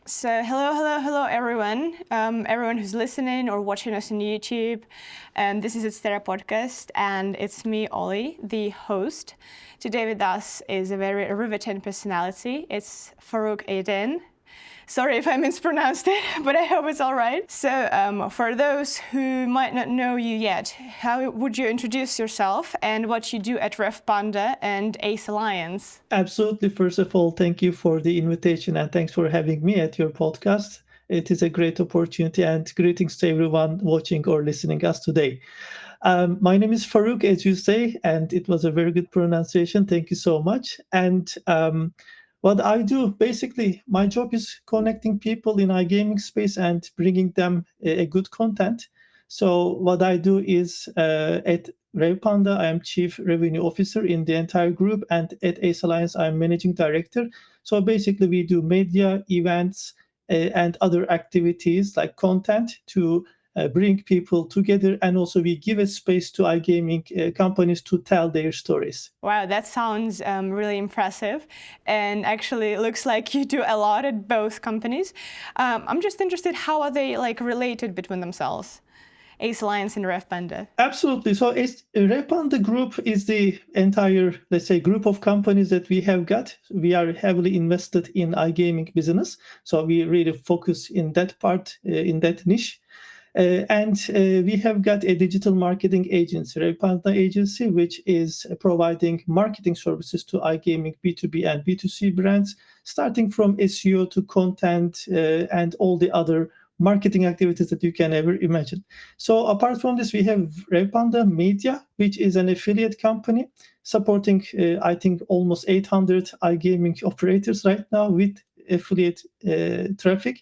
So hello, everyone. Everyone who's listening or watching us on YouTube. This is Adsterra podcast, and it's me, Olie, the host. Today with us is a very riveting personality. It's Faruk Aydin. Sorry if I mispronounced it, but I hope it's all right. So for those who might not know you yet, how would you introduce yourself and what you do at Revpanda and Ace Alliance? Absolutely. First of all, thank you for the invitation and thanks for having me at your podcast. It is a great opportunity and greetings to everyone watching or listening us today. My name is Faruk, as you say, and it was a very good pronunciation. Thank you so much. And what I do, basically, my job is connecting people in iGaming space and bringing them a good content. So what I do is at Revpanda, I am Chief Revenue Officer in the entire group, and at Ace Alliance, I'm Managing Director. So basically, we do media, events, and other activities like content to bring people together, and also we give a space to iGaming companies to tell their stories. Wow, that sounds really impressive, and actually it looks like you do a lot at both companies. I'm just interested, how are they related between themselves, Ace Alliance and Revpanda? Absolutely. So Revpanda Group is the entire, let's say, group of companies that we have got. We are heavily invested in iGaming business. So we really focus in that part, in that niche. And we have got a digital marketing agency, Revpanda Agency, which is providing marketing services to iGaming B2B and B2C brands, starting from SEO to content and all the other marketing activities that you can ever imagine. So apart from this, we have Revpanda Media, which is an affiliate company supporting, I think, almost 800 iGaming operators right now with affiliate traffic.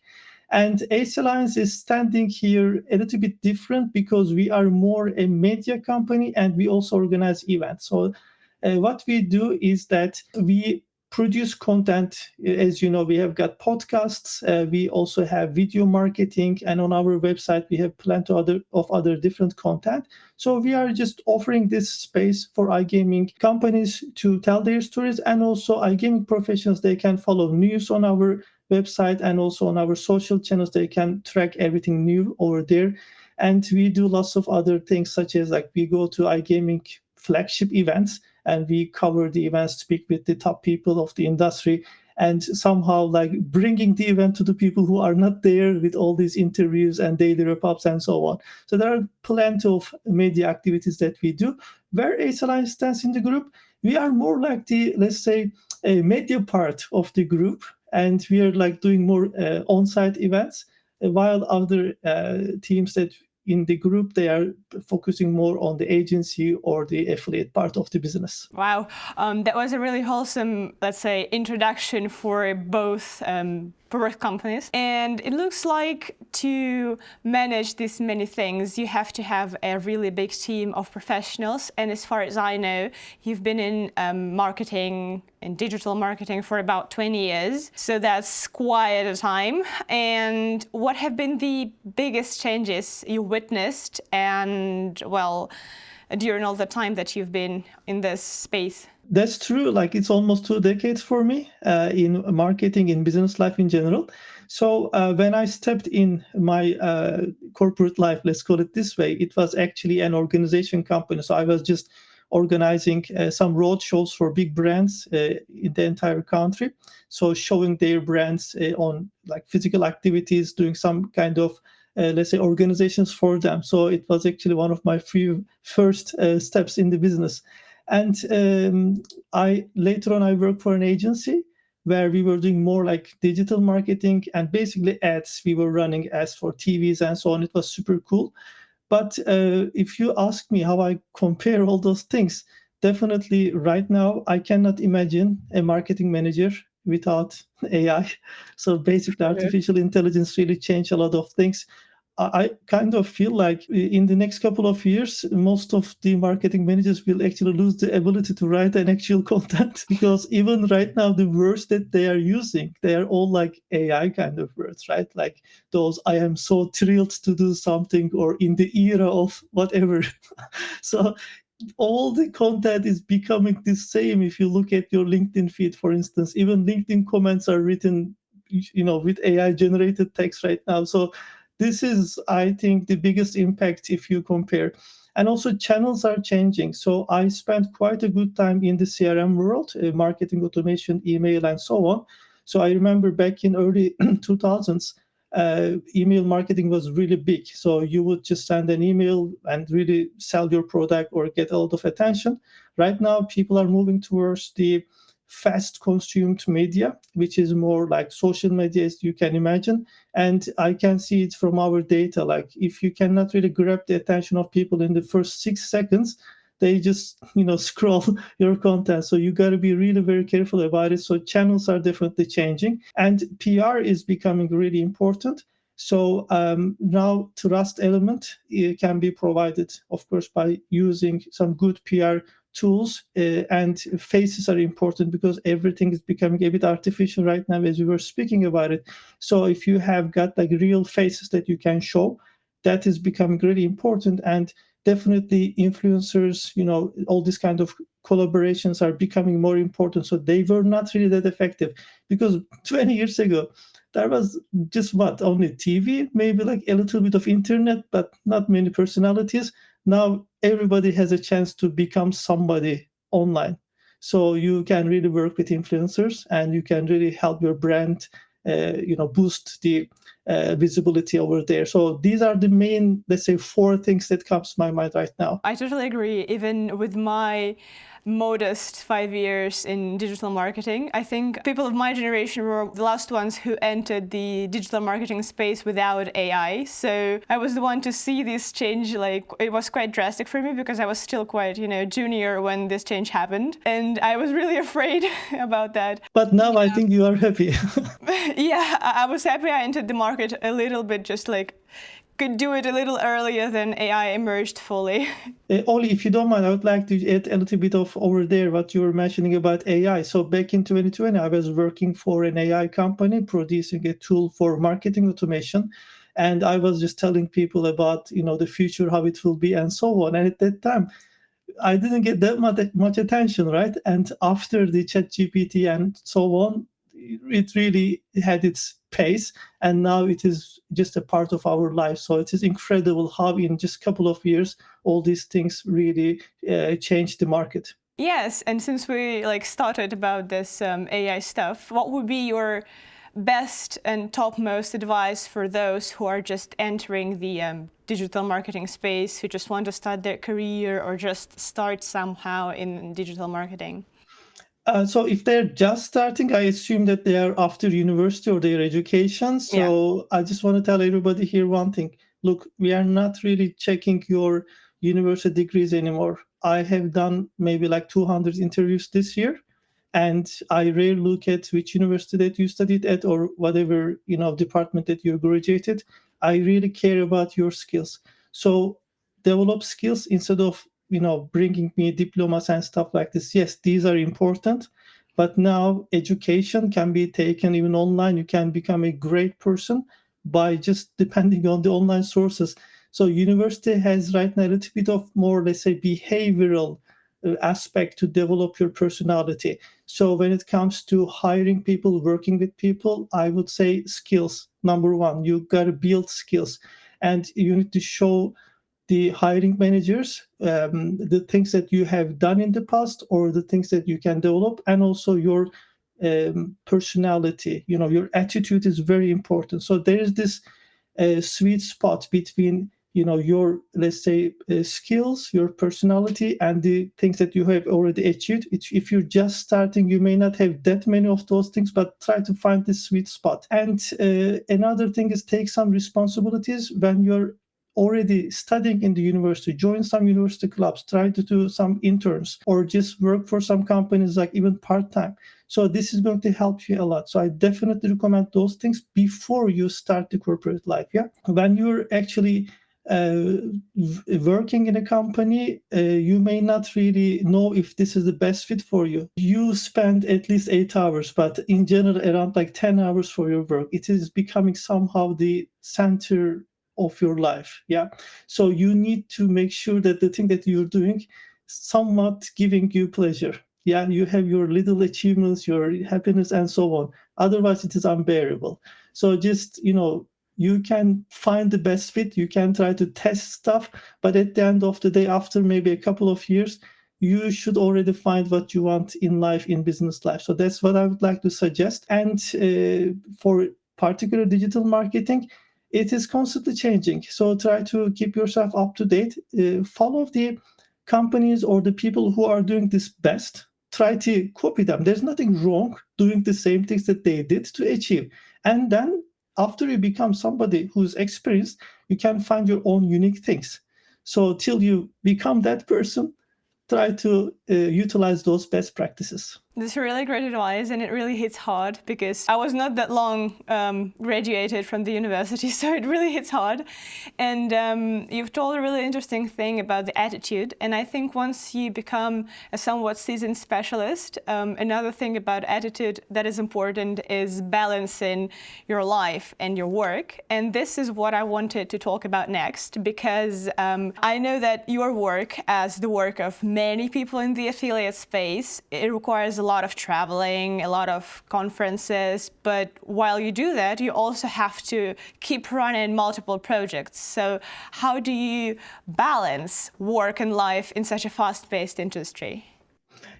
And Ace Alliance is standing here a little bit different because we are more a media company and we also organize events. So what we do is that we produce content. As you know, we have got podcasts. We also have video marketing, and on our website we have plenty of other different content. So we are just offering this space for iGaming companies to tell their stories, and also iGaming professionals, they can follow news on our website and also on our social channels. They can track everything new over there. And we do lots of other things, such as like we go to iGaming flagship events and we cover the events, speak with the top people of the industry, and somehow like bringing the event to the people who are not there with all these interviews and daily wrap-ups and so on. So there are plenty of media activities that we do. Where Ace Alliance stands in the group, we are more like the, let's say, a media part of the group, and we are like doing more on-site events, while other teams that in the group, they are focusing more on the agency or the affiliate part of the business. Wow, that was a really wholesome, let's say, introduction for both companies. And it looks like to manage these many things, you have to have a really big team of professionals. And as far as I know, you've been in marketing and digital marketing for about 20 years. So that's quite a time. And what have been the biggest changes you witnessed and, well, during all the time that you've been in this space? That's true. Like it's almost 2 decades for me in marketing, in business life in general. So when I stepped in my corporate life, let's call it this way, it was actually an organization company. So I was just organizing some road shows for big brands in the entire country. So showing their brands on like physical activities, doing some kind of let's say organizations for them. So it was actually one of my few first steps in the business. And I later on I worked for an agency where we were doing more like digital marketing and basically ads. We were running ads for TVs and so on. It was super cool. But if you ask me how I compare all those things, definitely right now I cannot imagine a marketing manager without AI. So basically, artificial intelligence really changed a lot of things. I kind of feel like in the next couple of years, most of the marketing managers will actually lose the ability to write an actual content, because even right now, the words that they are using, they are all like AI kind of words, right? Like those, I am so thrilled to do something, or in the era of whatever. So all the content is becoming the same. If you look at your LinkedIn feed, for instance, even LinkedIn comments are written with AI generated text right now. So this is, I think, the biggest impact if you compare. And also channels are changing. So I spent quite a good time in the CRM world, marketing automation, email, and so on. So I remember back in early 2000s, email marketing was really big. So you would just send an email and really sell your product or get a lot of attention. Right now, people are moving towards the fast consumed media, which is more like social media, as you can imagine. And I can see it from our data. Like if you cannot really grab the attention of people in the first 6 seconds, they just scroll your content. So you got to be really very careful about it. So channels are definitely changing, and PR is becoming really important. So now trust element can be provided, of course, by using some good PR tools, and faces are important because everything is becoming a bit artificial right now, as we were speaking about it. So if you have got like real faces that you can show, that is becoming really important. And definitely influencers, all these kind of collaborations are becoming more important. So they were not really that effective because 20 years ago there was just only TV, maybe like a little bit of internet, but not many personalities. Now everybody has a chance to become somebody online. So you can really work with influencers and you can really help your brand, boost the visibility over there. So these are the main, let's say, 4 things that comes to my mind right now. I totally agree. Even with my modest 5 years in digital marketing, I think people of my generation were the last ones who entered the digital marketing space without AI. So I was the one to see this change. Like, it was quite drastic for me because I was still quite, junior when this change happened. And I was really afraid about that. But now I think you are happy. Yeah, I was happy I entered the market a little bit, just like could do it a little earlier than AI emerged fully. Olie, if you don't mind, I would like to add a little bit of over there what you were mentioning about AI. So back in 2020, I was working for an AI company producing a tool for marketing automation. And I was just telling people about, the future, how it will be and so on. And at that time, I didn't get that much attention, right? And after the chat GPT and so on, it really had its pace, and now it is just a part of our life. So it is incredible how in just a couple of years, all these things really changed the market. Yes, and since we started about this AI stuff, what would be your best and topmost advice for those who are just entering the digital marketing space, who just want to start their career or just start somehow in digital marketing? So if they're just starting, I assume that they are after university or their education. So I just want to tell everybody here one thing. Look, we are not really checking your university degrees anymore. I have done maybe like 200 interviews this year, and I rarely look at which university that you studied at or whatever department that you graduated. I really care about your skills. So develop skills instead of bringing me diplomas and stuff like this. Yes, these are important, but now education can be taken even online. You can become a great person by just depending on the online sources. So university has right now a little bit of more, let's say, behavioral aspect to develop your personality. So when it comes to hiring people, working with people, I would say skills. Number one, you got to build skills, and you need to show the hiring managers the things that you have done in the past or the things that you can develop, and also your personality. Your attitude is very important. So there is this sweet spot between your, let's say, skills, your personality, and the things that you have already achieved. If you're just starting, you may not have that many of those things, but try to find this sweet spot. And another thing is take some responsibilities when you're already studying in the university. Join some university clubs, try to do some interns, or just work for some companies, like even part-time. So this is going to help you a lot. So I definitely recommend those things before you start the corporate life. Yeah, when you're actually working in a company, you may not really know if this is the best fit for you. You spend at least 8 hours, but in general around like 10 hours for your work. It is becoming somehow the center of your life. Yeah, so you need to make sure that the thing that you're doing somewhat giving you pleasure. Yeah, you have your little achievements, your happiness, and so on. Otherwise, it is unbearable. So just, you can find the best fit, you can try to test stuff, but at the end of the day, after maybe a couple of years, you should already find what you want in life, in business life. So that's what I would like to suggest. And for particular digital marketing, it is constantly changing. So try to keep yourself up to date. Follow the companies or the people who are doing this best. Try to copy them. There's nothing wrong doing the same things that they did to achieve. And then after you become somebody who's experienced, you can find your own unique things. So till you become that person, try to utilize those best practices. This is really great advice, and it really hits hard because I was not that long graduated from the university, so it really hits hard. And you've told a really interesting thing about the attitude, and I think once you become a somewhat seasoned specialist, another thing about attitude that is important is balancing your life and your work. And this is what I wanted to talk about next, because I know that your work, as the work of many people in the affiliate space, it requires a lot of traveling, a lot of conferences, but while you do that, you also have to keep running multiple projects. So how do you balance work and life in such a fast-paced industry?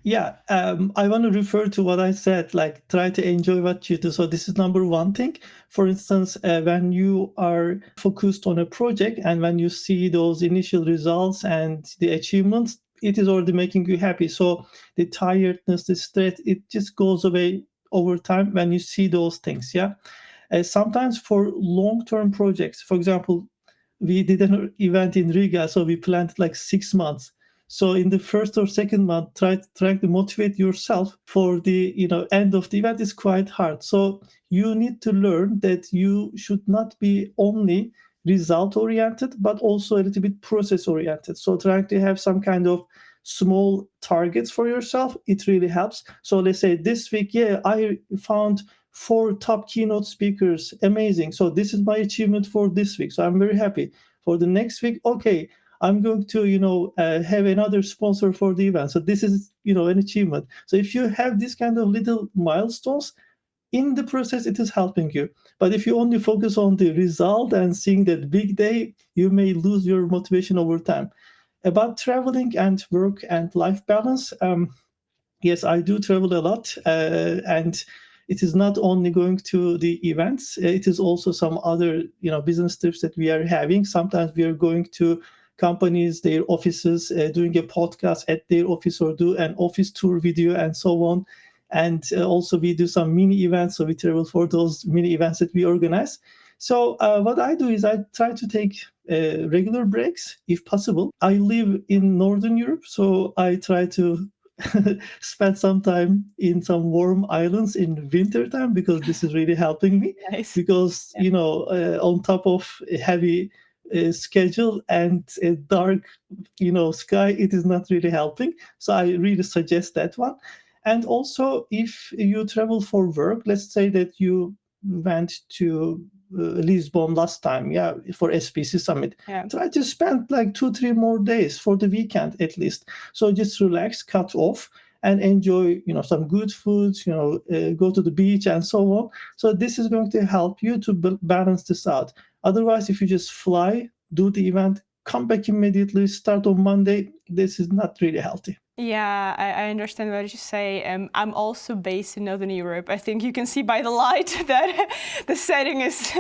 Yeah, I want to refer to what I said, like try to enjoy what you do. So this is number one thing. For instance, when you are focused on a project and when you see those initial results and the achievements, it is already making you happy. So the tiredness, the stress, it just goes away over time when you see those things. Yeah. Sometimes for long-term projects, for example, we did an event in Riga, so we planned like 6 months. So in the first or second month, try to motivate yourself for the end of the event is quite hard. So you need to learn that you should not be only result oriented, but also a little bit process oriented. So trying to have some kind of small targets for yourself, it really helps. So let's say this week, yeah, I found 4 top keynote speakers, amazing. So this is my achievement for this week. So I'm very happy. For the next week, okay, I'm going to, have another sponsor for the event. So this is, an achievement. So if you have these kind of little milestones in the process, it is helping you. But if you only focus on the result and seeing that big day, you may lose your motivation over time. About traveling and work and life balance, yes, I do travel a lot, and it is not only going to the events. It is also some other, business trips that we are having. Sometimes we are going to companies, their offices, doing a podcast at their office or do an office tour video and so on. And also we do some mini events, so we travel for those mini events that we organize. So what I do is I try to take regular breaks if possible. I live in Northern Europe, so I try to spend some time in some warm islands in winter time because this is really helping me. Nice. Because on top of a heavy schedule and a dark sky, it is not really helping. So I really suggest that one. And also, if you travel for work, let's say that you went to Lisbon last time, yeah, for SPC Summit. Yeah. Try to spend like 2-3 more days for the weekend at least. So just relax, cut off, and enjoy, some good foods. Go to the beach and so on. So this is going to help you to balance this out. Otherwise, if you just fly, do the event, come back immediately, start on Monday, this is not really healthy. Yeah, I understand what you say. I'm also based in Northern Europe. I think you can see by the light that the setting is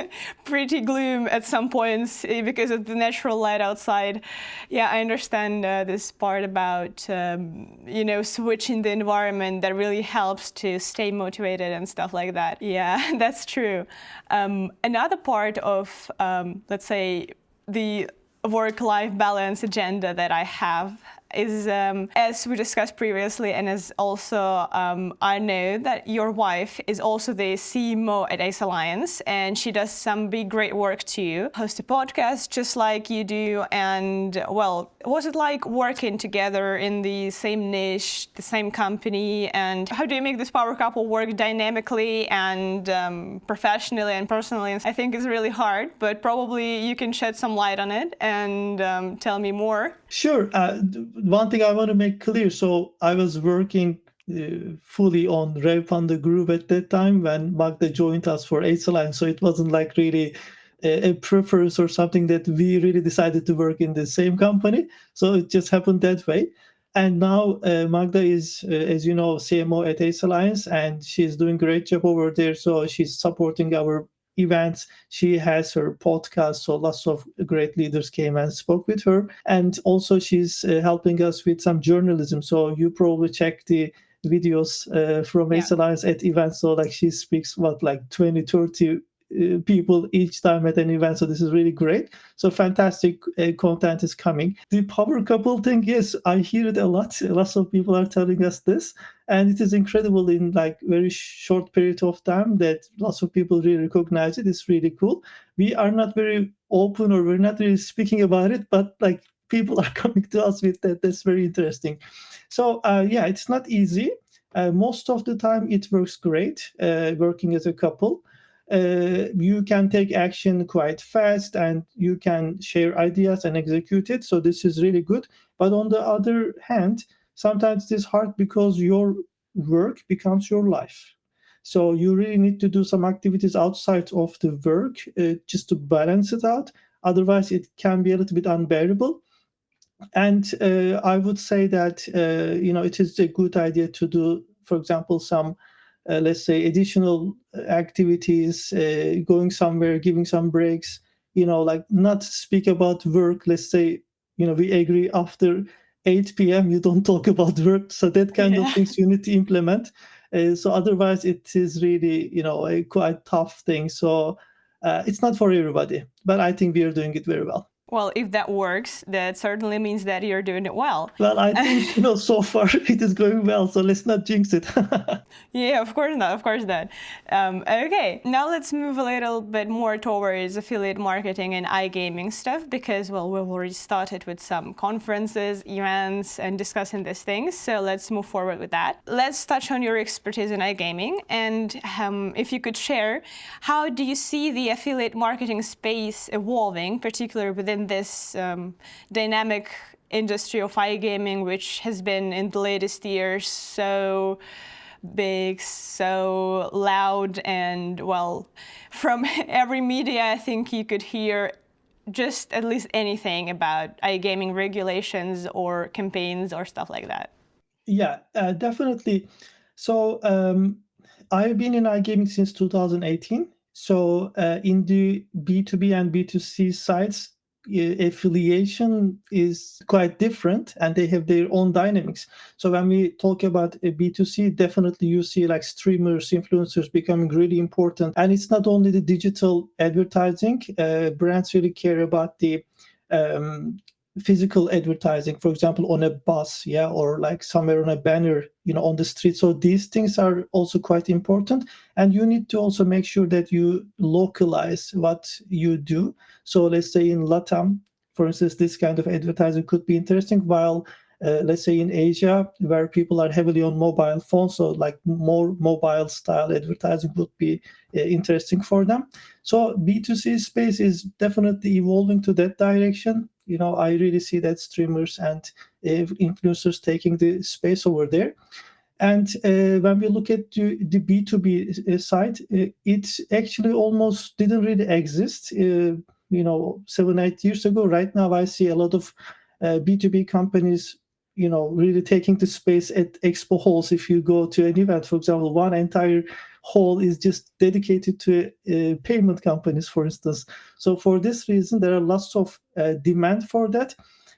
pretty gloom at some points because of the natural light outside. Yeah, I understand this part about, switching the environment that really helps to stay motivated and stuff like that. Yeah, that's true. Another part of, let's say, the work-life balance agenda that I have is, as we discussed previously, and as also I know that your wife is also the CMO at Ace Alliance, and she does some big great work too. Host a podcast just like you do, and well, was it like working together in the same niche, the same company, and how do you make this power couple work dynamically and professionally and personally? I think it's really hard, but probably you can shed some light on it and tell me more. Sure. One thing I want to make clear. So I was working fully on Revpanda group at that time when Magda joined us for Ace Alliance. So it wasn't like really a preference or something that we really decided to work in the same company. So it just happened that way. And now Magda is, as you know, CMO at Ace Alliance, and she's doing a great job over there. So she's supporting our events. She has her podcast, so lots of great leaders came and spoke with her. And also she's helping us with some journalism. So you probably check the videos from Yeah. Ace Alliance at events. So like she speaks like 20, 30 people each time at an event. So this is really great. So fantastic content is coming. The power couple thing, yes, I hear it a lot. Lots of people are telling us this, and it is incredible in like very short period of time that lots of people really recognize it. It's really cool. We are not very open, or we're not really speaking about it, but like people are coming to us with that. That's very interesting. So yeah, it's not easy. Most of the time it works great working as a couple. You can take action quite fast, and you can share ideas and execute it. So this is really good. But on the other hand, sometimes it's hard because your work becomes your life. So you really need to do some activities outside of the work just to balance it out. Otherwise, it can be a little bit unbearable. And I would say that it is a good idea to do, for example, some let's say additional activities, going somewhere, giving some breaks. Like not speak about work. Let's say we agree after 8 p.m. you don't talk about work. So that kind of Yeah. things you need to implement. So otherwise, it is really a quite tough thing. So it's not for everybody, but I think we are doing it very well. Well, if that works, that certainly means that you're doing it well. Well, I think, so far it is going well, so let's not jinx it. Yeah, of course not, of course not. Okay, now let's move a little bit more towards affiliate marketing and iGaming stuff, because, well, we've already started with some conferences, events, and discussing these things, so let's move forward with that. Let's touch on your expertise in iGaming, and if you could share, how do you see the affiliate marketing space evolving, particularly within this dynamic industry of iGaming, which has been in the latest years so big, so loud, and, well, from every media I think you could hear just at least anything about iGaming regulations or campaigns or stuff like that. Yeah, definitely. So I've been in iGaming since 2018. So in the B2B and B2C sides, affiliation is quite different, and they have their own dynamics. So when we talk about a B2C, definitely you see like streamers, influencers becoming really important. And it's not only the digital advertising, brands really care about the um, physical advertising, for example, on a bus, yeah, or like somewhere on a banner, on the street. So these things are also quite important, and you need to also make sure that you localize what you do. So let's say in Latam, for instance, this kind of advertising could be interesting, while let's say in Asia, where people are heavily on mobile phones, so like more mobile style advertising would be interesting for them. So B2C space is definitely evolving to that direction. I really see that streamers and influencers taking the space over there. And when we look at the B2B side, it actually almost didn't really exist, 7, 8 years ago. Right now, I see a lot of B2B companies, really taking the space at expo halls. If you go to an event, for example, one entire hall is just dedicated to payment companies, for instance. So for this reason, there are lots of demand for that.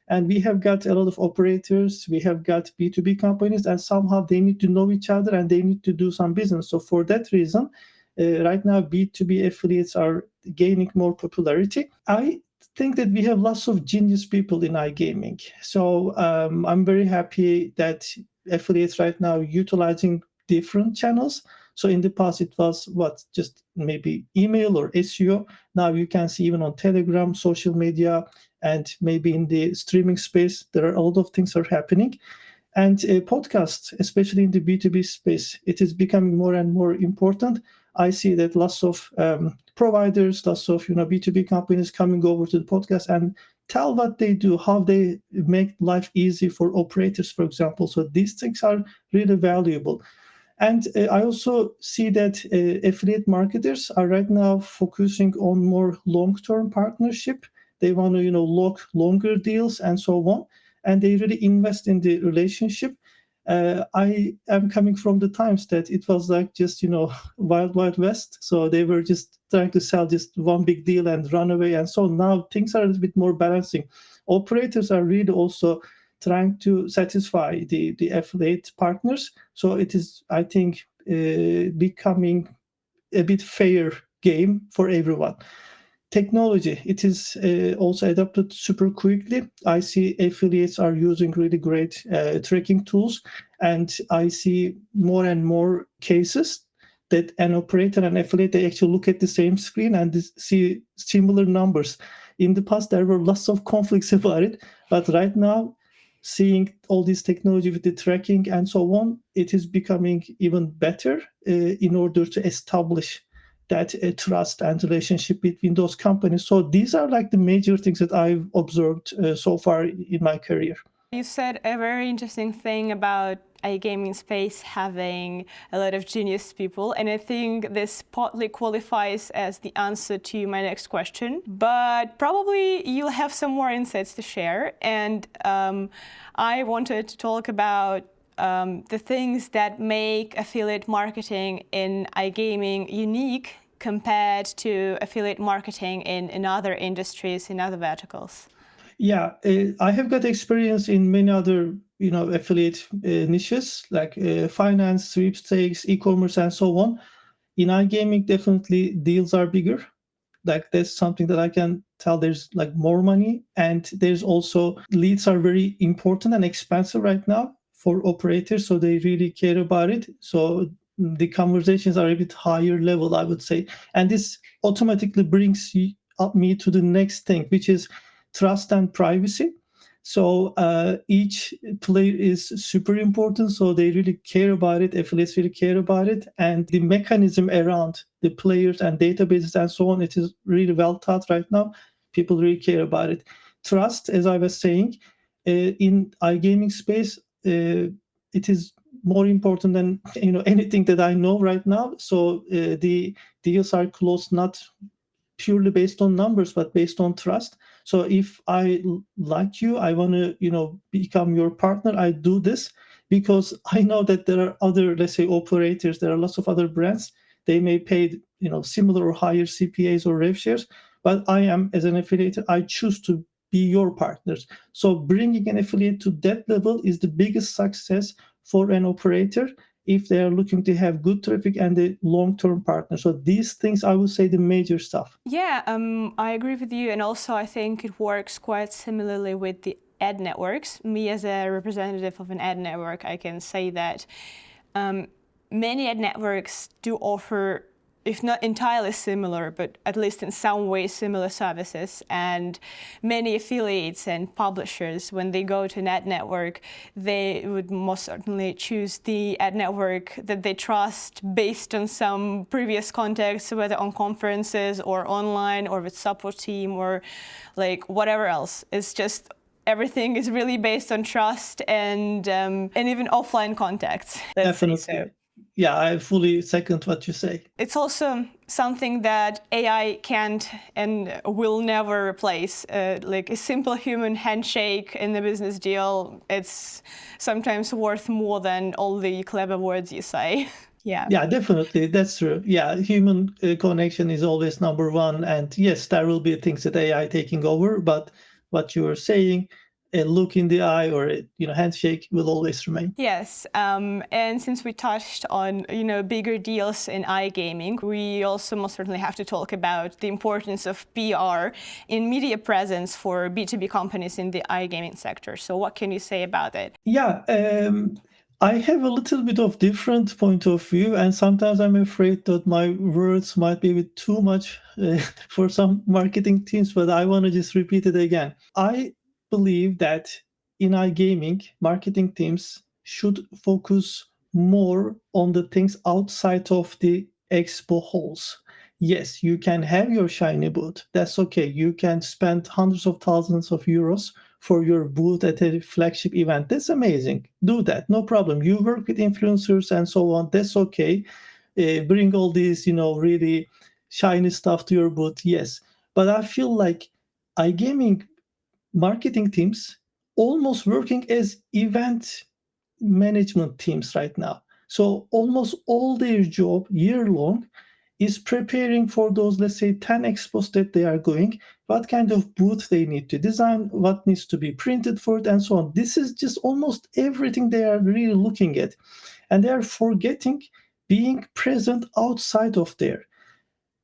And we have got a lot of operators, we have got B2B companies, and somehow they need to know each other and they need to do some business. So for that reason, right now B2B affiliates are gaining more popularity. I think that we have lots of genius people in iGaming. So I'm very happy that affiliates right now utilizing different channels. So in the past, it was just maybe email or SEO. Now you can see even on Telegram, social media, and maybe in the streaming space, there are a lot of things are happening. And podcasts, especially in the B2B space, it is becoming more and more important. I see that lots of providers, lots of B2B companies coming over to the podcast, and tell what they do, how they make life easy for operators, for example. So these things are really valuable. And I also see that affiliate marketers are right now focusing on more long-term partnership. They want to, lock longer deals and so on, and they really invest in the relationship. I am coming from the times that it was like just, wild, wild west. So they were just trying to sell just one big deal and run away. And so now things are a little bit more balancing. Operators are really also trying to satisfy the affiliate partners. So it is, I think, becoming a bit fair game for everyone. Technology, it is also adapted super quickly. I see affiliates are using really great tracking tools, and I see more and more cases that an operator and affiliate, they actually look at the same screen and see similar numbers. In the past, there were lots of conflicts about it, but right now, seeing all this technology with the tracking and so on, it is becoming even better in order to establish that trust and relationship between those companies. So these are like the major things that I've observed so far in my career. You said a very interesting thing about iGaming space having a lot of genius people, and I think this partly qualifies as the answer to my next question, but probably you'll have some more insights to share. And I wanted to talk about the things that make affiliate marketing in iGaming unique compared to affiliate marketing in other industries, in other verticals. Yeah, I have got experience in many other, affiliate niches like finance, sweepstakes, e-commerce, and so on. In iGaming, definitely deals are bigger. Like that's something that I can tell. There's like more money, and there's also leads are very important and expensive right now for operators, so they really care about it. So the conversations are a bit higher level, I would say, and this automatically brings up me to the next thing, which is trust and privacy. So each player is super important. So they really care about it. Affiliates really care about it, and the mechanism around the players and databases and so on, it is really well thought right now. People really care about it. Trust, as I was saying, in iGaming space, it is more important than anything that I know right now. So the deals are closed not purely based on numbers, but based on trust. So if I like you, I want to, become your partner. I do this because I know that there are other, let's say, operators. There are lots of other brands. They may pay, similar or higher CPAs or rev shares, but I am, as an affiliate, I choose to be your partners. So bringing an affiliate to that level is the biggest success for an operator if they are looking to have good traffic and a long-term partner. So these things, I would say, the major stuff. Yeah, I agree with you. And also, I think it works quite similarly with the ad networks. Me, as a representative of an ad network, I can say that many ad networks do offer, if not entirely similar, but at least in some way similar services. And many affiliates and publishers, when they go to an ad network, they would most certainly choose the ad network that they trust based on some previous contacts, whether on conferences or online or with support team or like whatever else. It's just everything is really based on trust and even offline contacts. Definitely. So. Yeah, I fully second what you say. It's also something that AI can't and will never replace. Like a simple human handshake in a business deal, it's sometimes worth more than all the clever words you say. Yeah. Yeah, definitely. That's true. Yeah, human connection is always number one. And yes, there will be things that AI taking over, but what you are saying, a look in the eye or a handshake will always remain. Yes, and since we touched on bigger deals in iGaming, we also most certainly have to talk about the importance of PR in media presence for B2B companies in the iGaming sector. So what can you say about it? Yeah, I have a little bit of different point of view, and sometimes I'm afraid that my words might be a bit too much for some marketing teams, but I want to just repeat it again. I believe that in iGaming, marketing teams should focus more on the things outside of the expo halls. Yes, you can have your shiny booth. That's okay. You can spend hundreds of thousands of euros for your booth at a flagship event. That's amazing. Do that. No problem. You work with influencers and so on. That's okay. Bring all these, really shiny stuff to your booth. Yes. But I feel like iGaming marketing teams almost working as event management teams right now. So almost all their job year long is preparing for those, let's say, 10 expos that they are going, what kind of booth they need to design, what needs to be printed for it, and so on. This is just almost everything they are really looking at. And they are forgetting being present outside of there.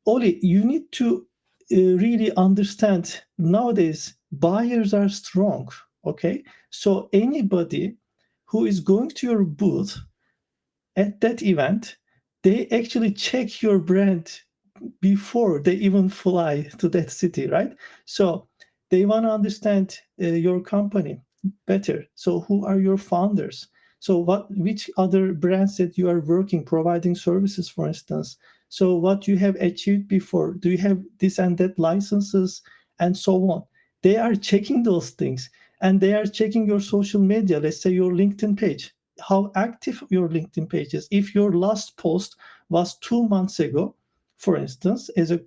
Olie, you need to really understand nowadays buyers are strong. Okay. So anybody who is going to your booth at that event, they actually check your brand before they even fly to that city, right? So they want to understand your company better. So who are your founders? So which other brands that you are working, providing services, for instance? So what you have achieved before? Do you have this and that licenses and so on? They are checking those things, and they are checking your social media. Let's say your LinkedIn page, how active your LinkedIn page is. If your last post was 2 months ago, for instance, as a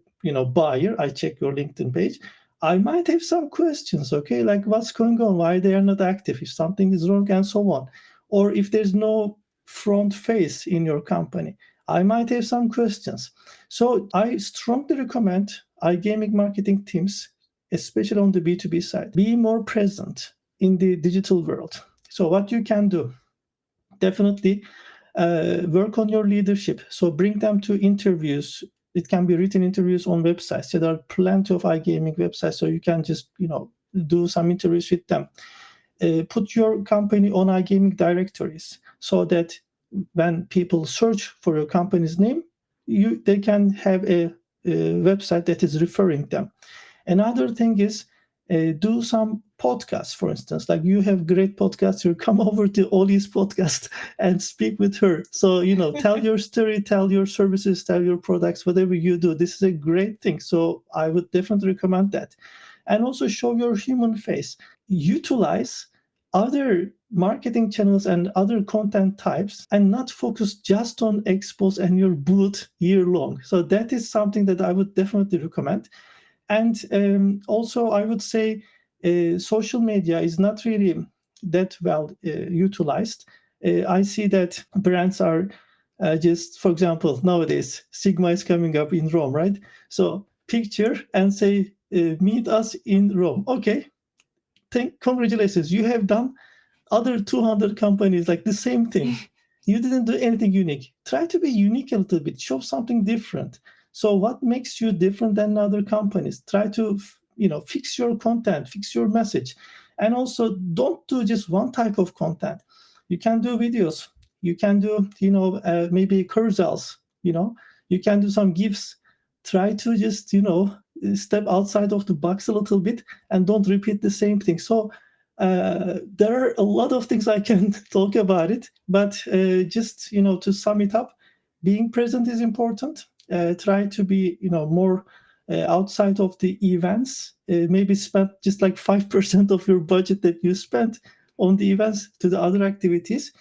buyer, I check your LinkedIn page. I might have some questions, okay, like what's going on, why they are not active, if something is wrong, and so on. Or if there's no front face in your company, I might have some questions. So I strongly recommend iGaming marketing teams, especially on the B2B side, be more present in the digital world. So what you can do, definitely work on your leadership. So bring them to interviews. It can be written interviews on websites. There are plenty of iGaming websites, so you can just do some interviews with them. Put your company on iGaming directories so that when people search for your company's name, they can have a website that is referring them. Another thing is do some podcasts, for instance. Like you have great podcasts, you come over to Olie's podcast and speak with her. So, tell your story, tell your services, tell your products, whatever you do. This is a great thing. So I would definitely recommend that. And also show your human face. Utilize other marketing channels and other content types and not focus just on expos and your booth year long. So that is something that I would definitely recommend. And also, I would say social media is not really that well utilized. I see that brands are just, for example, nowadays, Sigma is coming up in Rome, right? So picture and say, meet us in Rome. Okay, congratulations, you have done other 200 companies like the same thing. You didn't do anything unique. Try to be unique a little bit, show something different. So what makes you different than other companies? Try to fix your content, fix your message. And also don't do just one type of content. You can do videos, you can do maybe carousels, you can do some gifs. Try to just step outside of the box a little bit and don't repeat the same thing. So there are a lot of things I can talk about it, but just to sum it up, being present is important. Try to be more outside of the events. Maybe spend just like 5% of your budget that you spent on the events to the other activities.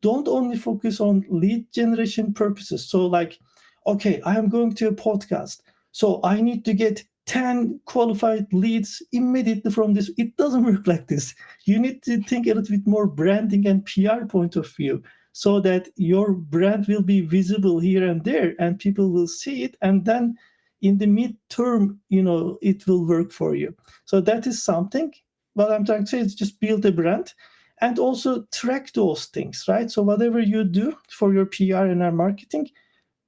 Don't only focus on lead generation purposes. So like, okay, I am going to a podcast, so I need to get 10 qualified leads immediately from this. It doesn't work like this. You need to think a little bit more branding and PR point of view so that your brand will be visible here and there and people will see it. And then in the midterm, it will work for you. So that is something. What I'm trying to say is just build a brand and also track those things, right? So whatever you do for your PR and our marketing,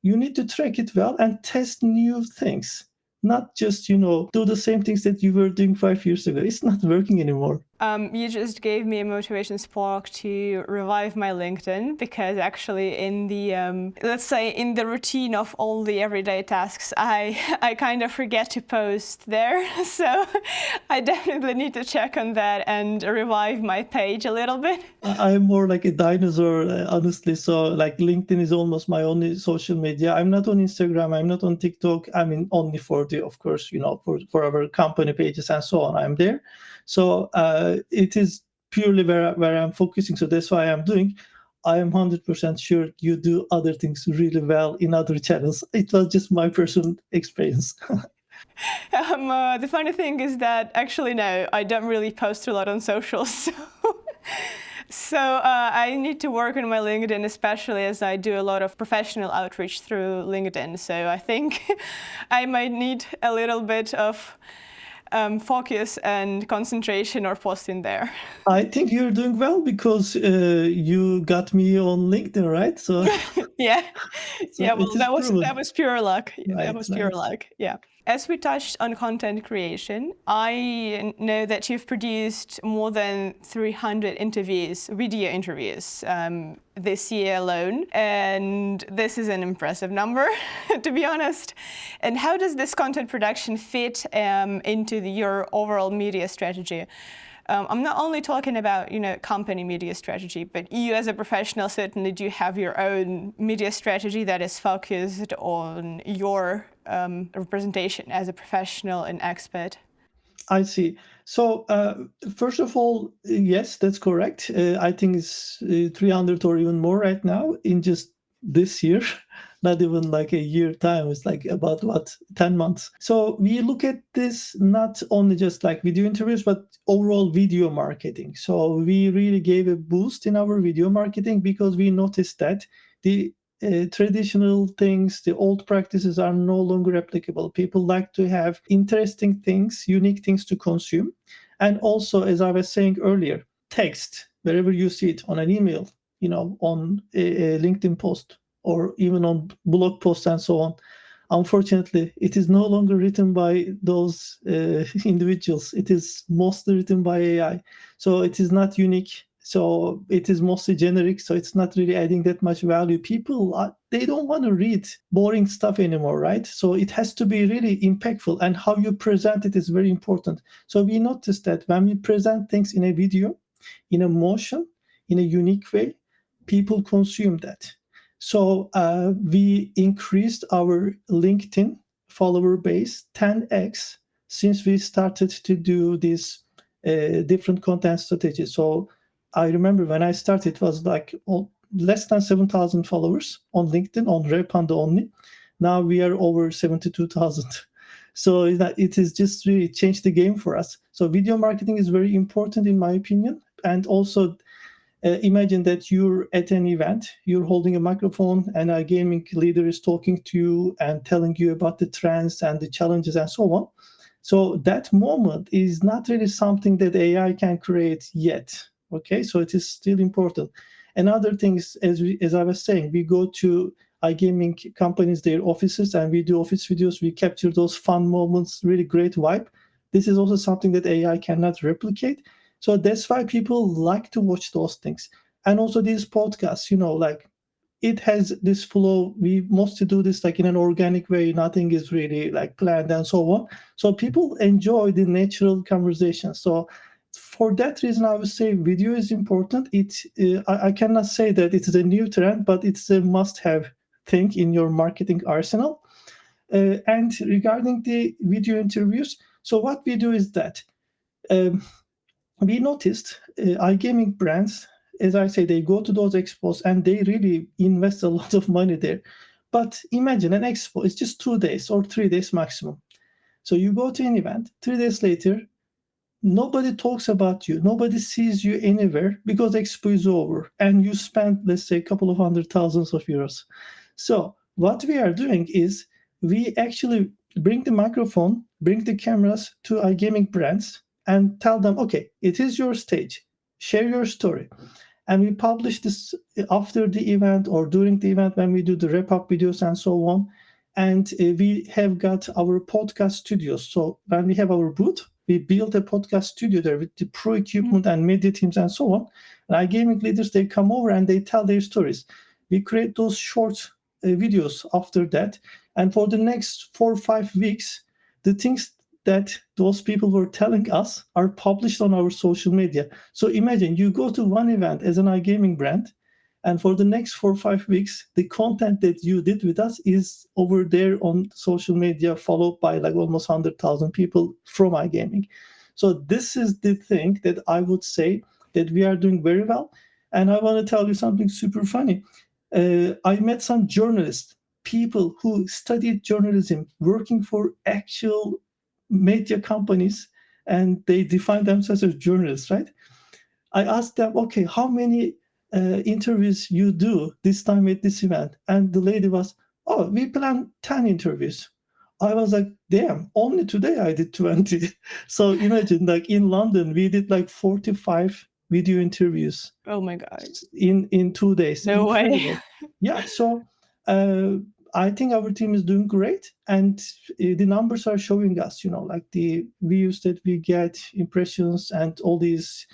you need to track it well and test new things, not just do the same things that you were doing 5 years ago. It's not working anymore. You just gave me a motivation spark to revive my LinkedIn, because actually in the, let's say in the routine of all the everyday tasks, I kind of forget to post there. So I definitely need to check on that and revive my page a little bit. I'm more like a dinosaur, honestly. So like LinkedIn is almost my only social media. I'm not on Instagram. I'm not on TikTok. I mean, only for the, of course, for our company pages and so on. I'm there. So it is purely where I'm focusing. So that's why I'm doing. I am 100% sure you do other things really well in other channels. It was just my personal experience. The funny thing is that actually, no, I don't really post a lot on socials. So I need to work on my LinkedIn, especially as I do a lot of professional outreach through LinkedIn. So I think I might need a little bit of focus and concentration or posting there. I think you're doing well because you got me on LinkedIn, right? So, Yeah, so yeah. it Well, is proven. that was pure luck. That Right, was pure luck. Yeah. As we touched on content creation, I know that you've produced more than 300 interviews, video interviews, this year alone, and this is an impressive number, to be honest. And how does this content production fit into your overall media strategy? I'm not only talking about, company media strategy, but you as a professional certainly do have your own media strategy that is focused on your representation as a professional and expert. I see. So, first of all, yes, that's correct. I think it's 300 or even more right now in just this year, not even like a year time. It's like about 10 months. So we look at this not only just like video interviews, but overall video marketing. So we really gave a boost in our video marketing because we noticed that the traditional things, the old practices are no longer applicable. People like to have interesting things, unique things to consume. And also, as I was saying earlier, text, wherever you see it, on an email, on a LinkedIn post, or even on blog posts and so on. Unfortunately, it is no longer written by those individuals. It is mostly written by AI. So it is not unique. So it is mostly generic. So it's not really adding that much value. People, they don't want to read boring stuff anymore, right? So it has to be really impactful. And how you present it is very important. So we noticed that when we present things in a video, in a motion, in a unique way, people consume that. So we increased our LinkedIn follower base 10x since we started to do this different content strategy. So I remember when I started, it was like less than 7,000 followers on LinkedIn, on Revpanda only. Now we are over 72,000. So it has just really changed the game for us. So video marketing is very important in my opinion. And also imagine that you're at an event, you're holding a microphone and a gaming leader is talking to you and telling you about the trends and the challenges and so on. So that moment is not really something that AI can create yet. Okay, so it is still important. Another thing is, as I was saying, we go to iGaming companies, their offices, and we do office videos. We capture those fun moments, really great vibe. This is also something that AI cannot replicate. So that's why people like to watch those things. And also these podcasts, like it has this flow. We mostly do this like in an organic way. Nothing is really like planned and so on. So people enjoy the natural conversation. So for that reason, I would say video is important. I cannot say that it is a new trend, but it's a must-have thing in your marketing arsenal. And regarding the video interviews, so what we do is that we noticed iGaming brands, as I say, they go to those expos and they really invest a lot of money there. But imagine an expo is just 2 days or 3 days maximum. So you go to an event, 3 days later, nobody talks about you, nobody sees you anywhere because expo is over and you spent, let's say, a couple of €100,000. So what we are doing is we actually bring the microphone, bring the cameras to iGaming brands and tell them, okay, it is your stage, share your story. And we publish this after the event or during the event when we do the wrap-up videos and so on. And we have got our podcast studios. So when we have our booth, We built a podcast studio there with the pro equipment and media teams and so on. And iGaming leaders, they come over and they tell their stories. We create those short videos after that. And for the next 4 or 5 weeks, the things that those people were telling us are published on our social media. So imagine you go to one event as an iGaming brand, and for the next 4 or 5 weeks, the content that you did with us is over there on social media, followed by like almost 100,000 people from iGaming. So this is the thing that I would say that we are doing very well. And I want to tell you something super funny. I met some journalists, people who studied journalism, working for actual media companies, and they define themselves as journalists, right? I asked them, okay, how many interviews you do this time at this event? And the lady was, oh, we plan 10 interviews. I was like, damn, only today I did 20. So imagine, like in London, we did like 45 video interviews. Oh my God. In 2 days. No Incredible. way. Yeah. So I think our team is doing great, and the numbers are showing us, like the views that we get, impressions, and all these,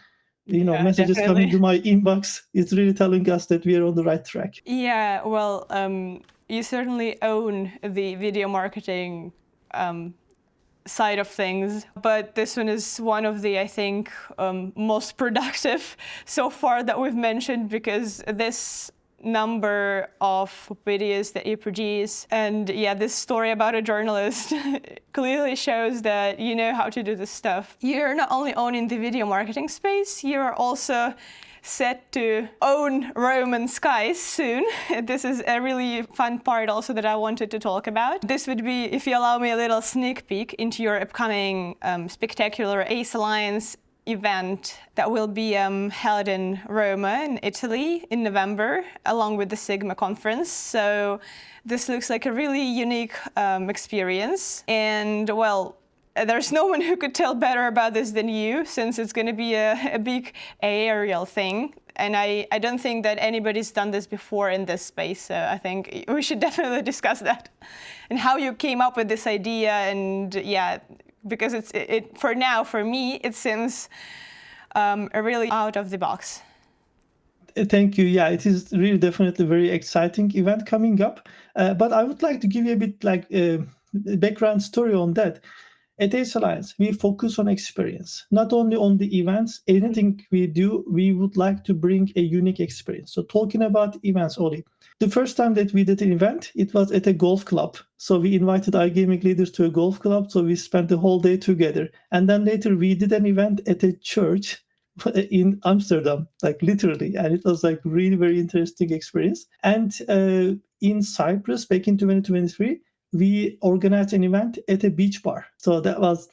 messages coming Definitely. to my inbox. It's really telling us that we are on the right track. Yeah, well, you certainly own the video marketing side of things, but this one is one of the, I think, most productive so far that we've mentioned, because this number of videos that you produce and this story about a journalist clearly shows that you know how to do this stuff. You're not only owning the video marketing space, you're also set to own Roman skies soon. This is a really fun part also that I wanted to talk about. This would be, if you allow me, a little sneak peek into your upcoming spectacular Ace Alliance event that will be held in Rome in Italy in November, along with the Sigma conference. So this looks like a really unique experience. And well, there's no one who could tell better about this than you, since it's going to be a big aerial thing. And I don't think that anybody's done this before in this space. So I think we should definitely discuss that and how you came up with this idea. And because for me, it seems really out of the box. Thank you. Yeah, it is really definitely a very exciting event coming up. But I would like to give you a bit like background story on that. At Ace Alliance, we focus on experience, not only on the events. Anything we do, we would like to bring a unique experience. So talking about events, Olie, the first time that we did an event, it was at a golf club. So we invited iGaming leaders to a golf club. So we spent the whole day together. And then later we did an event at a church in Amsterdam, like literally. And it was like really very interesting experience. And in Cyprus, back in 2023, we organized an event at a beach bar. So that was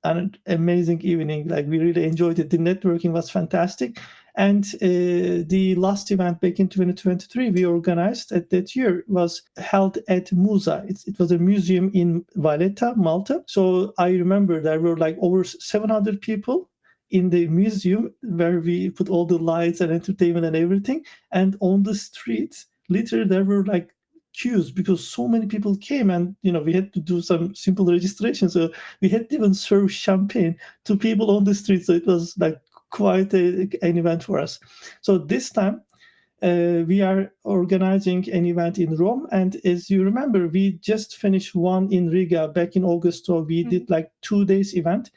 an amazing evening. Like we really enjoyed it. The networking was fantastic. And the last event back in 2023 we organized at that year was held at Musa. It was a museum in Valletta, Malta. So I remember there were like over 700 people in the museum where we put all the lights and entertainment and everything. And on the streets, literally there were like queues because so many people came, and we had to do some simple registration. So we had to even serve champagne to people on the street. So it was like quite an event for us. So this time we are organizing an event in Rome. And as you remember, we just finished one in Riga back in August. So we did like 2 days event.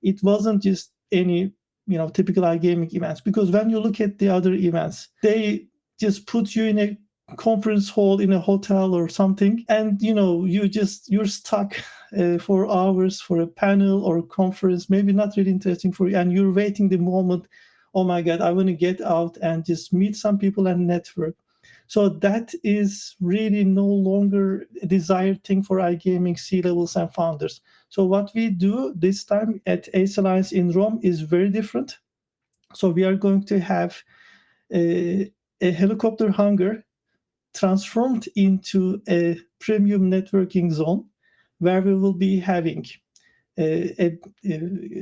It wasn't just any typical iGaming events, because when you look at the other events, they just put you in a conference hall in a hotel or something, and you're stuck for hours for a panel or a conference, maybe not really interesting for you, and you're waiting the moment, oh my god, I want to get out and just meet some people and network. So that is really no longer a desired thing for iGaming C-levels and founders. So what we do this time at Ace Alliance in Rome is very different. So we are going to have a helicopter hangar transformed into a premium networking zone, where we will be having a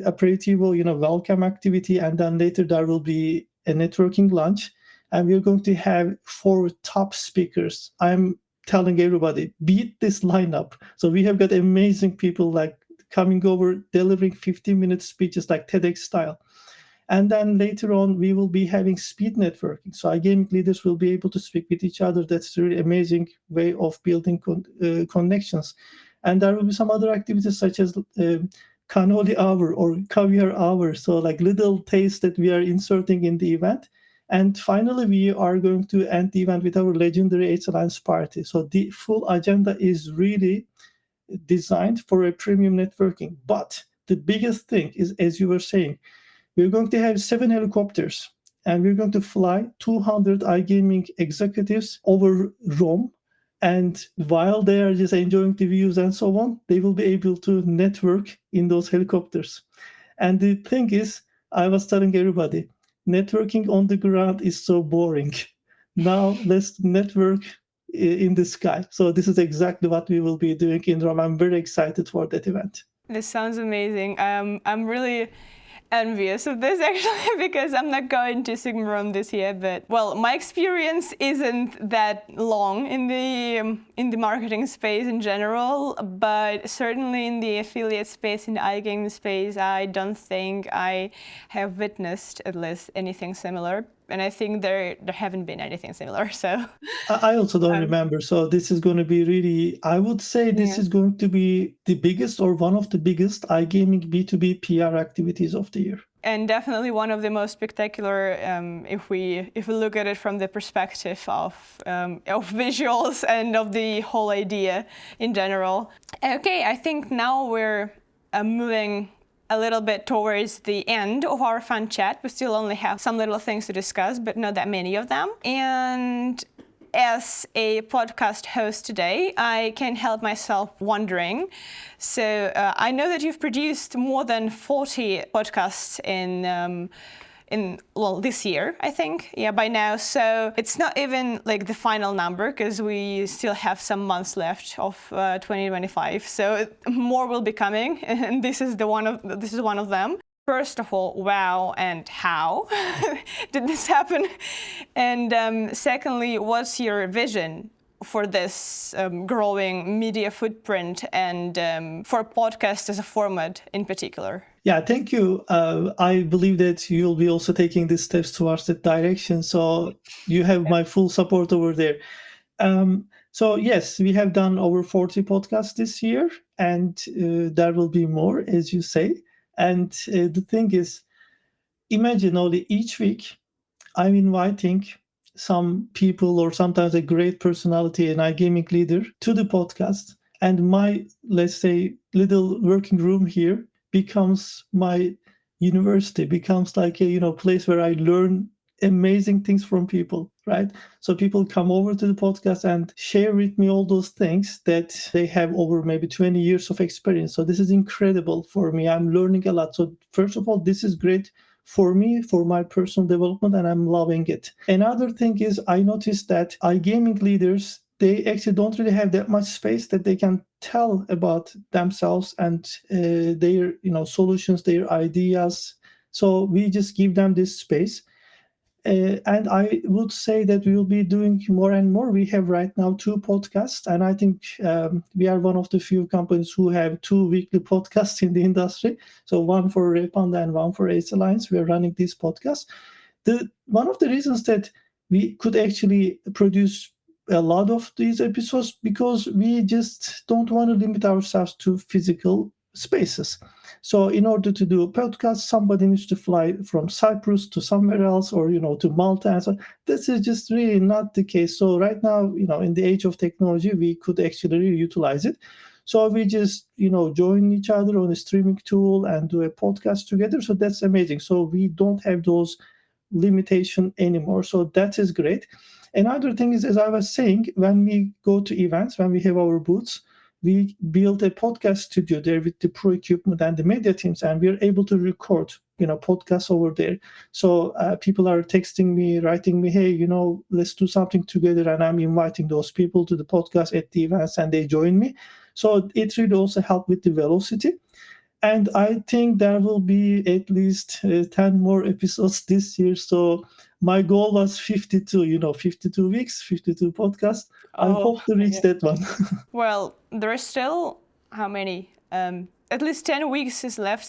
aperitivo, welcome activity, and then later there will be a networking lunch, and we're going to have 4 top speakers. I'm telling everybody, beat this lineup. So we have got amazing people like coming over, delivering 15-minute speeches like TEDx style. And then later on, we will be having speed networking. So iGaming leaders will be able to speak with each other. That's a really amazing way of building connections. And there will be some other activities such as cannoli hour or caviar hour. So like little tastes that we are inserting in the event. And finally, we are going to end the event with our legendary Ace Alliance party. So the full agenda is really designed for a premium networking. But the biggest thing is, as you were saying, we're going to have 7 helicopters, and we're going to fly 200 iGaming executives over Rome. And while they are just enjoying the views and so on, they will be able to network in those helicopters. And the thing is, I was telling everybody, networking on the ground is so boring. Now let's network in the sky. So this is exactly what we will be doing in Rome. I'm very excited for that event. This sounds amazing. I'm really envious of this actually, because I'm not going to Sigma Rome this year, but well, my experience isn't that long in the marketing space in general, but certainly in the affiliate space, in the iGaming space, I don't think I have witnessed at least anything similar. And I think there haven't been anything similar, so. I also don't remember. So this is going to be really, I would say this is going to be the biggest or one of the biggest iGaming B2B PR activities of the year. And definitely one of the most spectacular, if we look at it from the perspective of visuals and of the whole idea in general. Okay, I think now we're moving a little bit towards the end of our fun chat. We still only have some little things to discuss, but not that many of them. And as a podcast host today, I can't help myself wondering. So I know that you've produced more than 40 podcasts this year, I think, by now. So it's not even like the final number, because we still have some months left of 2025. So more will be coming, and this is one of them. First of all, wow, and how did this happen? And secondly, what's your vision for this growing media footprint and for podcast as a format in particular? Yeah, thank you. I believe that you'll be also taking these steps towards that direction. So you have my full support over there. So yes, we have done over 40 podcasts this year, and there will be more, as you say. And the thing is, imagine only each week I'm inviting some people or sometimes a great personality, an iGaming leader, to the podcast. And my, let's say, little working room here becomes my university, becomes like a place where I learn amazing things from people, right? So people come over to the podcast and share with me all those things that they have over maybe 20 years of experience. So this is incredible for me. I'm learning a lot. So first of all, this is great for me, for my personal development, and I'm loving it. Another thing is, I noticed that iGaming leaders, they actually don't really have that much space that they can tell about themselves and their solutions, their ideas. So we just give them this space. And I would say that we will be doing more and more. We have right now 2 podcasts, and I think we are one of the few companies who have 2 weekly podcasts in the industry. So one for Revpanda and one for Ace Alliance. We are running these podcasts. One of the reasons that we could actually produce a lot of these episodes, because we just don't want to limit ourselves to physical spaces. So in order to do a podcast, somebody needs to fly from Cyprus to somewhere else, or to Malta. And so this is just really not the case. So right now, in the age of technology, we could actually really utilize it. So we just join each other on a streaming tool and do a podcast together. So that's amazing. So we don't have those limitation anymore. So that is great. Another thing is, as I was saying, when we go to events, when we have our booths, we built a podcast studio there with the pro equipment and the media teams, and we're able to record, podcasts over there. So people are texting me, writing me, hey, let's do something together. And I'm inviting those people to the podcast at the events, and they join me. So it really also helped with the velocity. And I think there will be at least 10 more episodes this year. So my goal was 52, 52 weeks, 52 podcasts. I hope to reach that one. Well, there are still how many at least 10 weeks is left.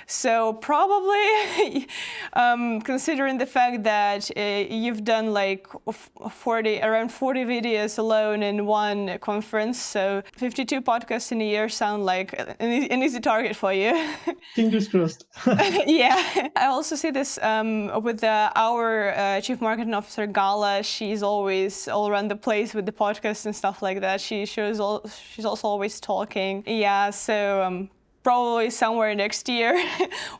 So probably, considering the fact that you've done like around 40 videos alone in one conference, so 52 podcasts in a year sound like an easy target for you. Fingers crossed. Yeah, I also see this with our Chief Marketing Officer Gala. She's always all around the place with the podcast and stuff like that. She's also always talking. Yeah, so probably somewhere next year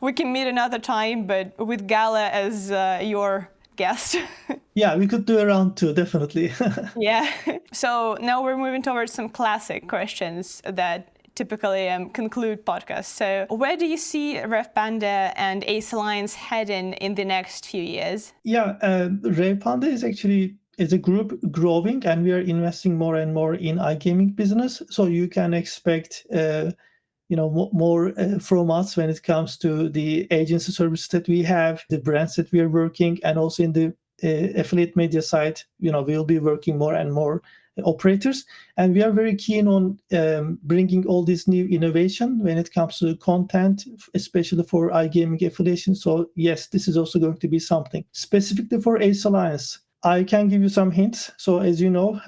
we can meet another time, but with Gala as your guest. Yeah, we could do a round 2, definitely. Yeah. So now we're moving towards some classic questions that typically conclude podcasts. So where do you see Revpanda and Ace Alliance heading in the next few years? Yeah, Revpanda is actually as a group growing, and we are investing more and more in iGaming business. So you can expect more from us when it comes to the agency service that we have, the brands that we are working, and also in the affiliate media side, we'll be working more and more operators. And we are very keen on bringing all this new innovation when it comes to content, especially for iGaming affiliation. So yes, this is also going to be something specifically for Ace Alliance. I can give you some hints. So as you know,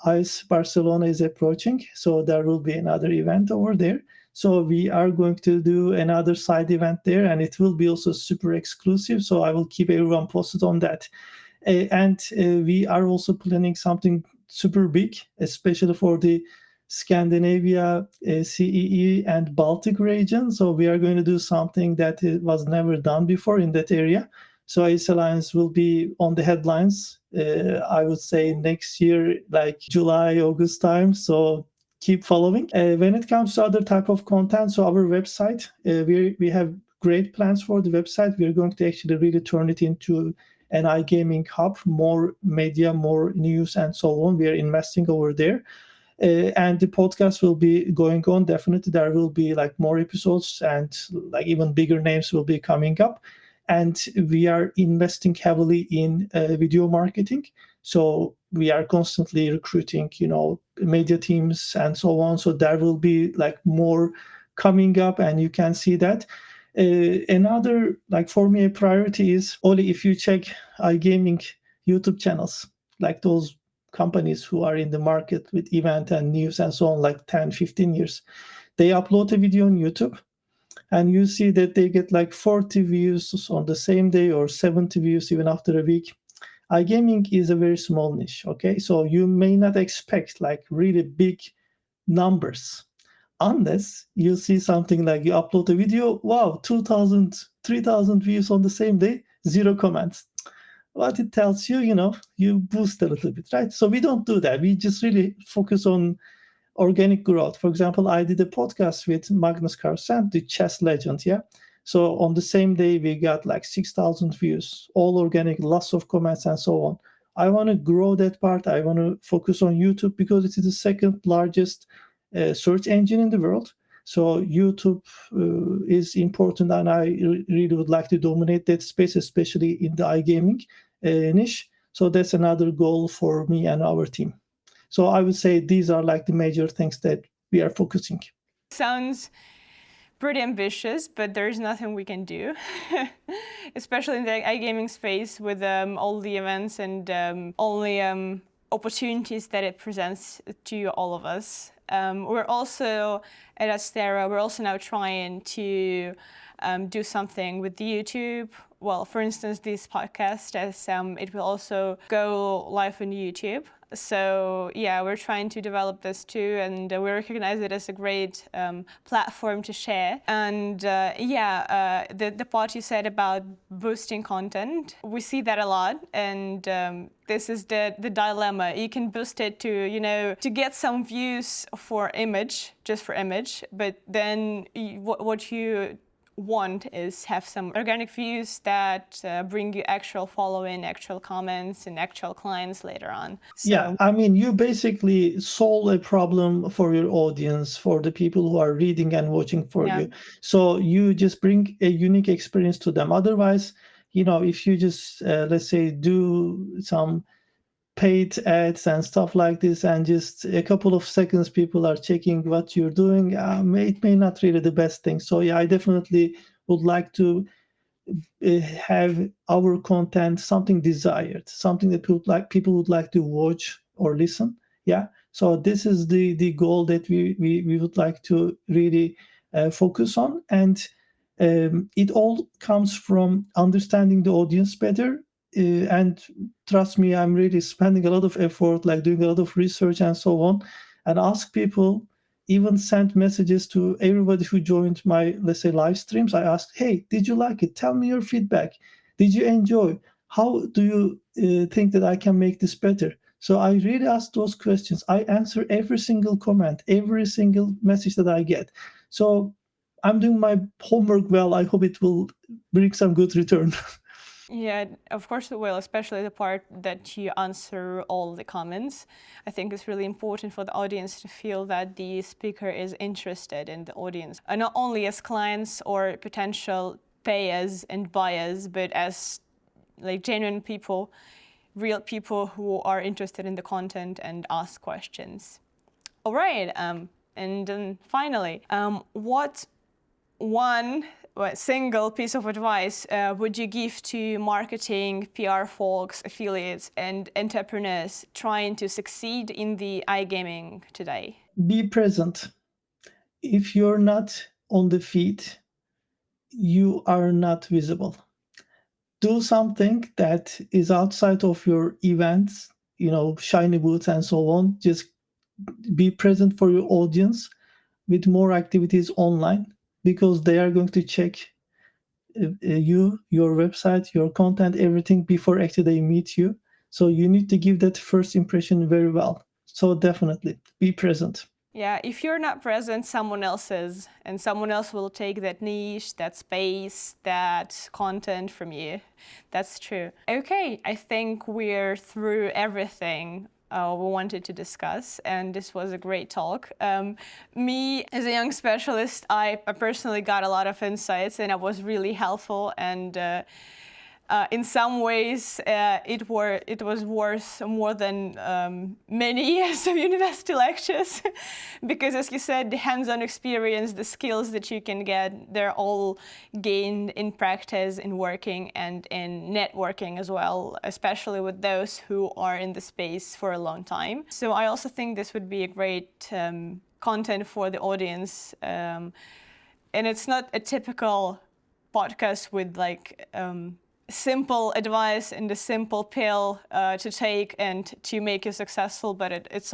ICE Barcelona is approaching, so there will be another event over there. So we are going to do another side event there, and it will be also super exclusive. So I will keep everyone posted on that. And we are also planning something super big, especially for the Scandinavia, CEE, and Baltic region. So we are going to do something that was never done before in that area. So Ace Alliance will be on the headlines, I would say next year, like July, August time. So keep following. When it comes to other type of content, so our website, we have great plans for the website. We are going to actually really turn it into an iGaming hub, more media, more news, and so on. We are investing over there. And the podcast will be going on. Definitely, there will be like more episodes, and like even bigger names will be coming up. And we are investing heavily in video marketing. So we are constantly recruiting, media teams and so on. So there will be like more coming up, and you can see that. Another, like for me, a priority is Olie. If you check iGaming YouTube channels, like those companies who are in the market with event and news and so on, like 10, 15 years, they upload a video on YouTube, and you see that they get like 40 views on the same day or 70 views even after a week. iGaming is a very small niche, okay? So you may not expect like really big numbers unless you see something like you upload a video, wow, 2,000, 3,000 views on the same day, 0 comments. What it tells you, you boost a little bit, right? So we don't do that. We just really focus on organic growth. For example, I did a podcast with Magnus Carlsen, the chess legend, yeah? So on the same day, we got like 6,000 views, all organic, lots of comments and so on. I want to grow that part. I want to focus on YouTube because it is the second largest search engine in the world. So YouTube is important, and I really would like to dominate that space, especially in the iGaming niche. So that's another goal for me and our team. So I would say these are like the major things that we are focusing. Sounds pretty ambitious, but there's nothing we can do, especially in the iGaming space with all the events and all the opportunities that it presents to all of us. We're also at Adsterra, we're also now trying to do something with the YouTube. Well, for instance, this podcast, as it will also go live on YouTube. So yeah, we're trying to develop this too, and we recognize it as a great platform to share. And the part you said about boosting content, we see that a lot, and this is the dilemma. You can boost it to get some views for image, just for image, but then what you want is have some organic views that bring you actual following, actual comments, and actual clients later on. So, yeah, I mean, you basically solve a problem for your audience, for the people who are reading and watching for you. So you just bring a unique experience to them. Otherwise, if you just, let's say, do some paid ads and stuff like this, and just a couple of seconds people are checking what you're doing, it may not really the best thing. So yeah, I definitely would like to have our content something desired, something that people would like to watch or listen. Yeah. So this is the goal that we would like to really focus on, and it all comes from understanding the audience better. And trust me, I'm really spending a lot of effort, like doing a lot of research and so on, and ask people, even sent messages to everybody who joined my, let's say, live streams. I asked, hey, did you like it? Tell me your feedback. Did you enjoy? How do you think that I can make this better? So I really ask those questions. I answer every single comment, every single message that I get. So I'm doing my homework well. I hope it will bring some good return. Yeah, of course it will, especially the part that you answer all the comments. I think it's really important for the audience to feel that the speaker is interested in the audience, and not only as clients or potential payers and buyers, but as like genuine people, real people who are interested in the content and ask questions. All right, and then finally, what one single piece of advice would you give to marketing, PR folks, affiliates, and entrepreneurs trying to succeed in the iGaming today? Be present. If you're not on the feed, you are not visible. Do something that is outside of your events, shiny boots and so on. Just be present for your audience with more activities online, because they are going to check your website, your content, everything before actually they meet you. So you need to give that first impression very well. So definitely be present. Yeah, if you're not present, someone else is, and someone else will take that niche, that space, that content from you. That's true. Okay, I think we're through everything we wanted to discuss, and this was a great talk. Me, as a young specialist, I personally got a lot of insights, and it was really helpful, and in some ways, it was worth more than many years of university lectures, because, as you said, the hands-on experience, the skills that you can get, they're all gained in practice, in working, and in networking as well, especially with those who are in the space for a long time. So I also think this would be a great content for the audience, and it's not a typical podcast with like simple advice and a simple pill to take and to make you successful, but it's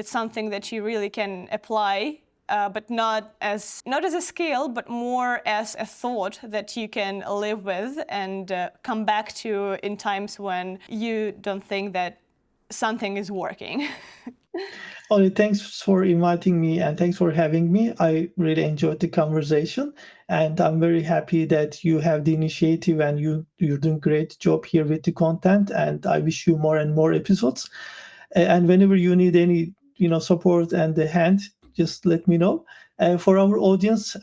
something that you really can apply, but not as a skill, but more as a thought that you can live with and come back to in times when you don't think that something is working. Olie, thanks for inviting me and thanks for having me. I really enjoyed the conversation, and I'm very happy that you have the initiative and you're doing a great job here with the content, and I wish you more and more episodes. And whenever you need any support and the hand, just let me know. For our audience,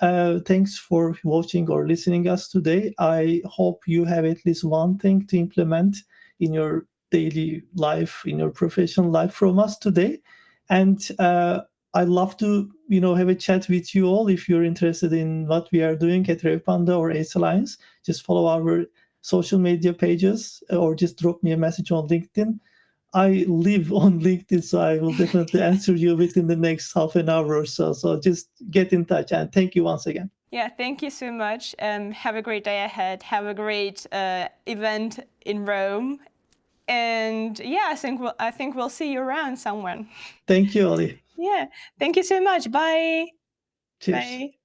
thanks for watching or listening us today. I hope you have at least one thing to implement in your daily life, in your professional life from us today. And I'd love to have a chat with you all. If you're interested in what we are doing at Revpanda or Ace Alliance, just follow our social media pages or just drop me a message on LinkedIn. I live on LinkedIn, so I will definitely answer you within the next half an hour or so. So just get in touch, and thank you once again. Yeah, thank you so much. Have a great day ahead. Have a great event in Rome. And yeah, I think we'll see you around somewhere. Thank you, Olie. Yeah, thank you so much. Bye. Cheers. Bye.